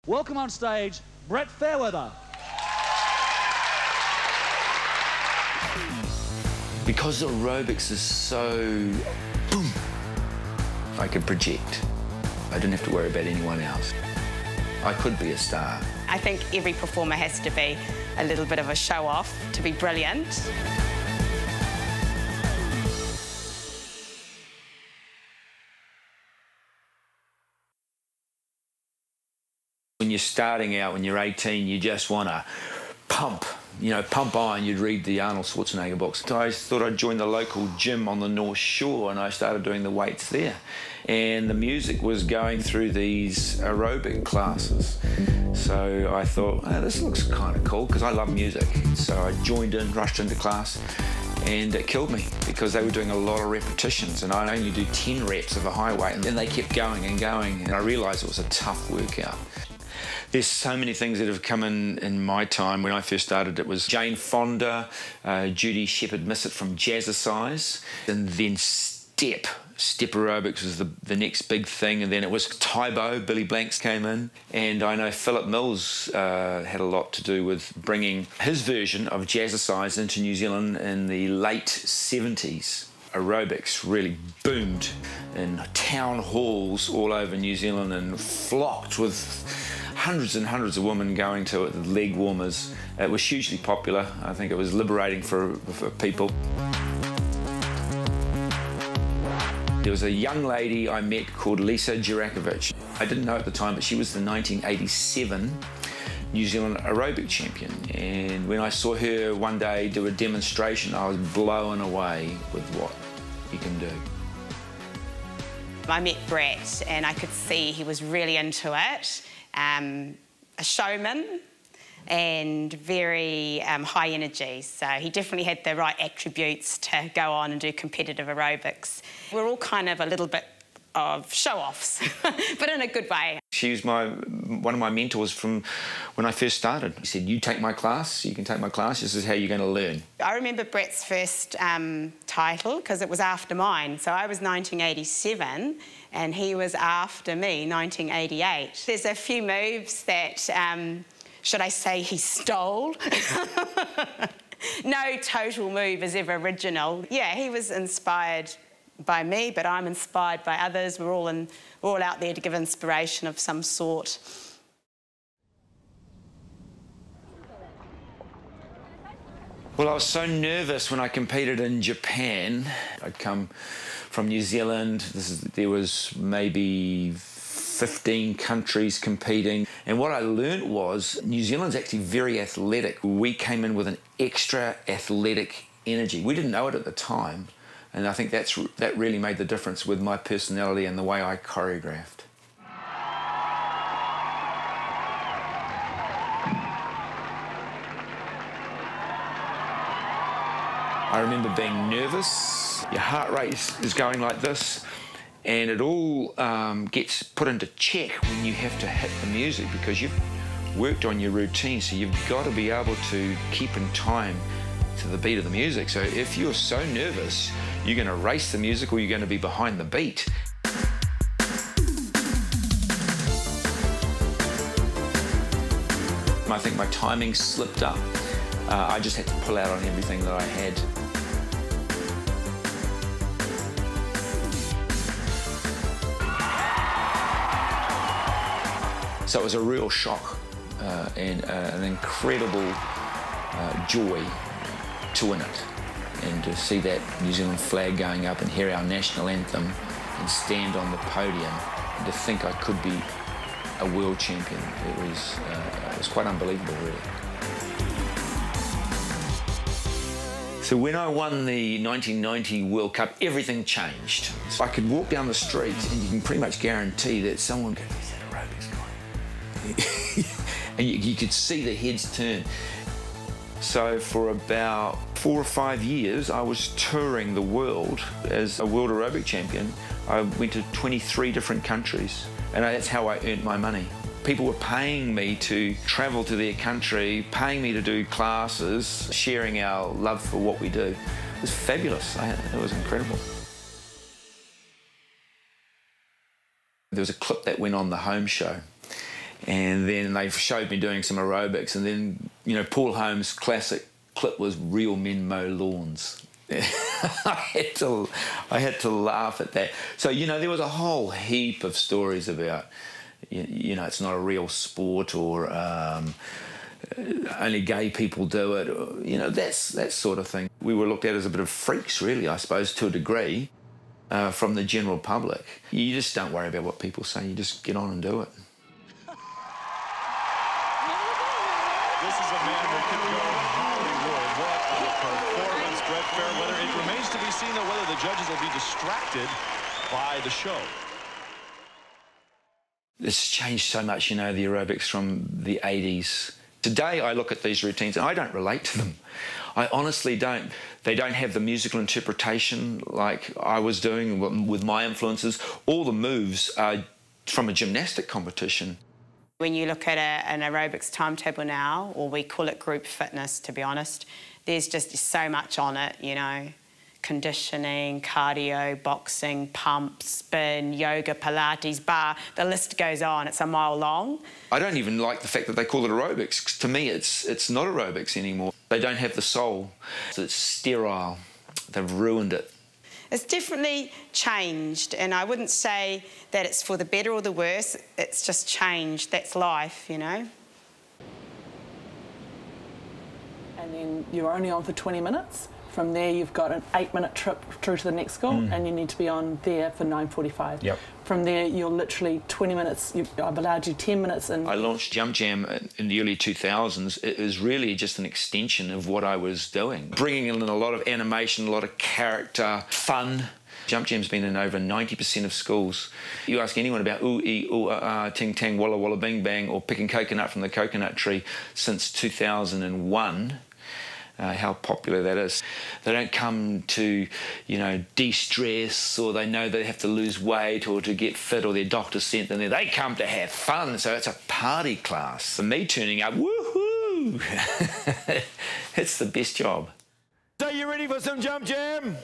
Welcome on stage, Bret Fairweather. Because aerobics is so boom, I could project. I didn't have to worry about anyone else. I could be a star. I think every performer has to be a little bit of a show-off to be brilliant. When you're starting out, when you're 18, you just want to pump. You know, pump iron. You'd read the Arnold Schwarzenegger books. So I thought I'd join the local gym on the North Shore, and I started doing the weights there. And the music was going through these aerobic classes. So I thought, oh, this looks kind of cool, because I love music. So I joined in, rushed into class, and it killed me because they were doing a lot of repetitions, and I'd only do 10 reps of a high weight, and then they kept going and going, and I realised it was a tough workout. There's so many things that have come in my time. When I first started, it was Jane Fonda, Judy Shepherd-Missett from Jazzercise, and then Step aerobics was the next big thing, and then it was Tybo, Billy Blanks came in, and I know Philip Mills had a lot to do with bringing his version of Jazzercise into New Zealand in the late 70s. Aerobics really boomed in town halls all over New Zealand and flocked with hundreds and hundreds of women going to it, the leg warmers. It was hugely popular. I think it was liberating for people. There was a young lady I met called Lisa Jurakovic. I didn't know at the time, but she was the 1987 New Zealand aerobic champion. And when I saw her one day do a demonstration, I was blown away with what you can do. I met Bret and I could see he was really into it. A showman and very high energy, so he definitely had the right attributes to go on and do competitive aerobics. We're all kind of a little bit of show-offs, but in a good way. She was one of my mentors from when I first started. He said, you take my class, you can take my class, this is how you're going to learn. I remember Bret's first title because it was after mine. So I was 1987 and he was after me, 1988. There's a few moves that, should I say, he stole. No total move is ever original. Yeah, he was inspired by me, but I'm inspired by others. We're all out there to give inspiration of some sort. Well, I was so nervous when I competed in Japan. I'd come from New Zealand. There was maybe 15 countries competing. And what I learned was New Zealand's actually very athletic. We came in with an extra athletic energy. We didn't know it at the time. And I think that really made the difference with my personality and the way I choreographed. I remember being nervous. Your heart rate is going like this, and it all gets put into check when you have to hit the music because you've worked on your routine, so you've got to be able to keep in time to the beat of the music. So if you're so nervous, you're going to race the music or you're going to be behind the beat. I think my timing slipped up. I just had to pull out on everything that I had. So it was a real shock and an incredible joy to win it, and to see that New Zealand flag going up and hear our national anthem and stand on the podium, and to think I could be a world champion. It was quite unbelievable, really. So when I won the 1990 World Cup, everything changed. So I could walk down the street and you can pretty much guarantee that someone goes, "Is that aerobics guy?" And you could see the heads turn. So for about 4 or 5 years, I was touring the world as a world aerobic champion. I went to 23 different countries, and that's how I earned my money. People were paying me to travel to their country, paying me to do classes, sharing our love for what we do. It was fabulous. It was incredible. There was a clip that went on the Home Show, And then they showed me doing some aerobics, and then, you know, Paul Holmes' classic clip was "Real Men Mow Lawns." I had to laugh at that. So, you know, there was a whole heap of stories about, you know, it's not a real sport, or only gay people do it, or, you know, that sort of thing. We were looked at as a bit of freaks, really, I suppose, to a degree, from the general public. You just don't worry about what people say, you just get on and do it. This is a man that could go Hollywood. What a performance, Bret Fairweather. It remains to be seen, though, whether the judges will be distracted by the show. It's changed so much, you know, the aerobics from the 80s. Today I look at these routines and I don't relate to them. I honestly don't. They don't have the musical interpretation like I was doing with my influences. All the moves are from a gymnastic competition. When you look at an aerobics timetable now, or we call it group fitness, to be honest, there's just so much on it, you know. Conditioning, cardio, boxing, pump, spin, yoga, Pilates, bar, the list goes on. It's a mile long. I don't even like the fact that they call it aerobics. To me, it's not aerobics anymore. They don't have the soul. It's sterile. They've ruined it. It's definitely changed, and I wouldn't say that it's for the better or the worse. It's just changed. That's life, you know. And then you're only on for 20 minutes. From there, you've got an 8-minute trip through to the next school, and you need to be on there for 9:45. Yep. From there, you're literally 20 minutes. I've allowed you 10 minutes. And I launched Jump Jam in the early 2000s. It was really just an extension of what I was doing, bringing in a lot of animation, a lot of character, fun. Jump Jam's been in over 90% of schools. You ask anyone about ooh, ee, ooh, ting, tang, walla, walla, bing, bang, or picking coconut from the coconut tree since 2001. How popular that is. They don't come to, you know, de-stress, or they know they have to lose weight or to get fit, or their doctor sent them there. They come to have fun, so it's a party class. For me turning up, woohoo! It's the best job. So you ready for some Jump Jam?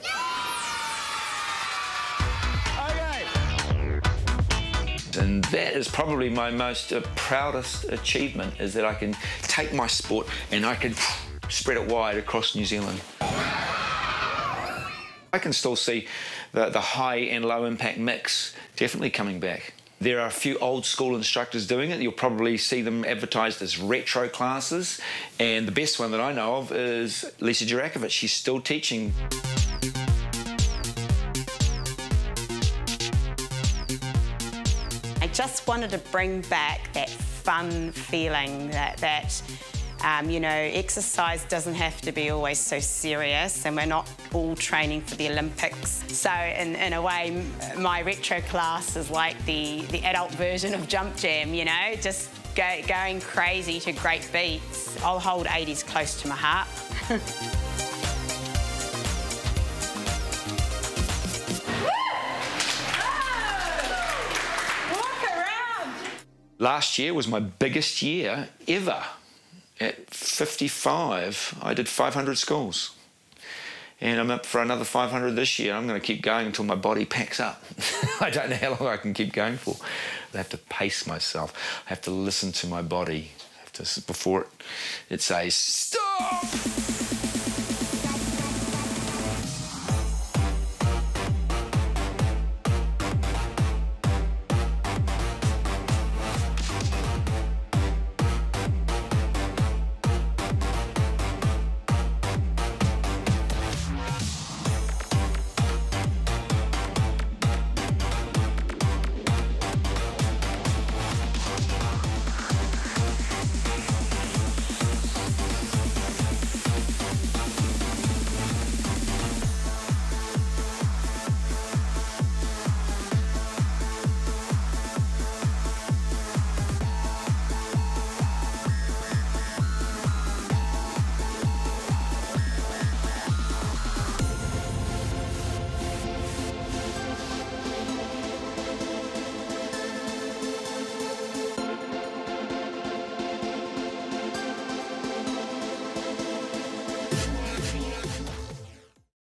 Okay. And that is probably my most proudest achievement, is that I can take my sport and I can spread it wide across New Zealand. I can still see the high and low impact mix definitely coming back. There are a few old school instructors doing it. You'll probably see them advertised as retro classes. And the best one that I know of is Lisa Jurakovic. She's still teaching. I just wanted to bring back that fun feeling that you know, exercise doesn't have to be always so serious, and we're not all training for the Olympics. So in a way, my retro class is like the adult version of Jump Jam, you know, just going crazy to great beats. I'll hold 80s close to my heart. Last year was my biggest year ever. At 55, I did 500 schools. And I'm up for another 500 this year. I'm going to keep going until my body packs up. I don't know how long I can keep going for. I have to pace myself. I have to listen to my body. I have to, before it says, stop!